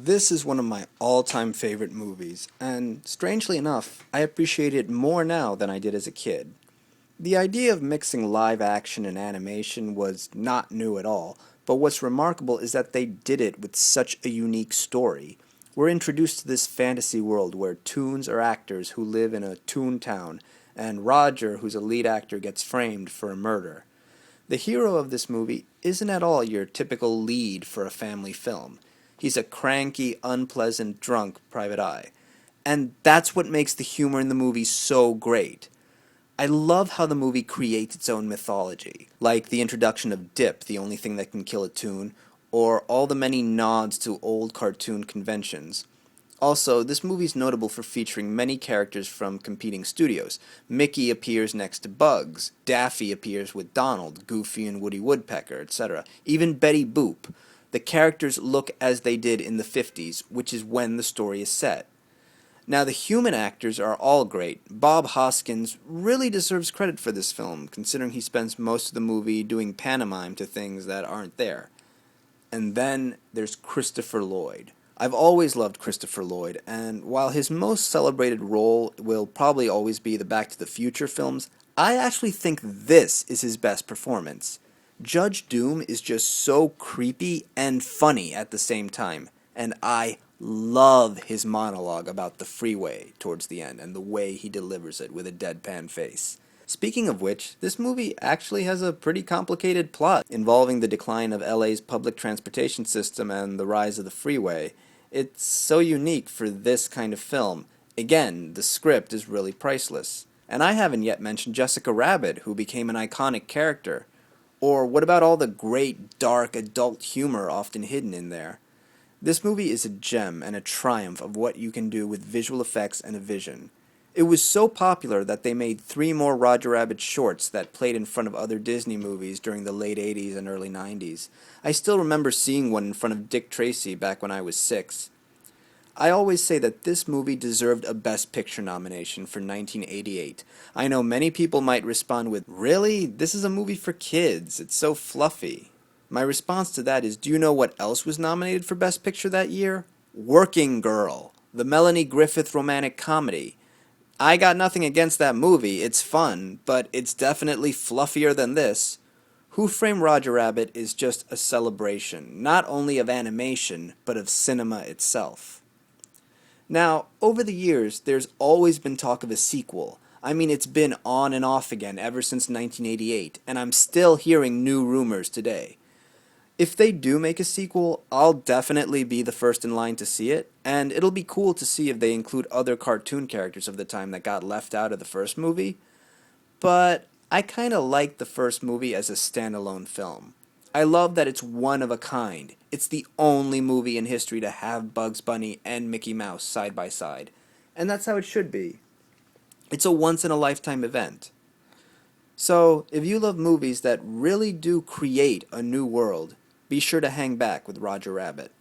This is one of my all-time favorite movies, and strangely enough, I appreciate it more now than I did as a kid. The idea of mixing live action and animation was not new at all, but what's remarkable is that they did it with such a unique story. We're introduced to this fantasy world where Toons are actors who live in a Toon town, and Roger, who's a lead actor, gets framed for a murder. The hero of this movie isn't at all your typical lead for a family film. He's a cranky, unpleasant, drunk private eye. And that's what makes the humor in the movie so great. I love how the movie creates its own mythology, like the introduction of Dip, the only thing that can kill a Toon, or all the many nods to old cartoon conventions. Also, this movie's notable for featuring many characters from competing studios. Mickey appears next to Bugs, Daffy appears with Donald, Goofy and Woody Woodpecker, etc. Even Betty Boop. The characters look as they did in the 50s, which is when the story is set. Now, the human actors are all great. Bob Hoskins really deserves credit for this film, considering he spends most of the movie doing pantomime to things that aren't there. And then there's Christopher Lloyd. I've always loved Christopher Lloyd, and while his most celebrated role will probably always be the Back to the Future films, I actually think this is his best performance. Judge Doom is just so creepy and funny at the same time, and I love his monologue about the freeway towards the end and the way he delivers it with a deadpan face. Speaking of which, this movie actually has a pretty complicated plot involving the decline of LA's public transportation system and the rise of the freeway. It's so unique for this kind of film. Again, the script is really priceless. And I haven't yet mentioned Jessica Rabbit, who became an iconic character. Or what about all the great, dark, adult humor often hidden in there? This movie is a gem and a triumph of what you can do with visual effects and a vision. It was so popular that they made three more Roger Rabbit shorts that played in front of other Disney movies during the late 80s and early 90s. I still remember seeing one in front of Dick Tracy back when I was 6. I always say that this movie deserved a Best Picture nomination for 1988. I know many people might respond with, "Really? This is a movie for kids. It's so fluffy." My response to that is, do you know what else was nominated for Best Picture that year? Working Girl, the Melanie Griffith romantic comedy. I got nothing against that movie, it's fun, but it's definitely fluffier than this. Who Framed Roger Rabbit is just a celebration, not only of animation, but of cinema itself. Now, over the years, there's always been talk of a sequel. I mean, it's been on and off again ever since 1988, and I'm still hearing new rumors today. If they do make a sequel, I'll definitely be the first in line to see it, and it'll be cool to see if they include other cartoon characters of the time that got left out of the first movie. But I kinda like the first movie as a standalone film. I love that it's one of a kind. It's the only movie in history to have Bugs Bunny and Mickey Mouse side by side. And that's how it should be. It's a once in a lifetime event. So, if you love movies that really do create a new world, be sure to hang back with Roger Rabbit.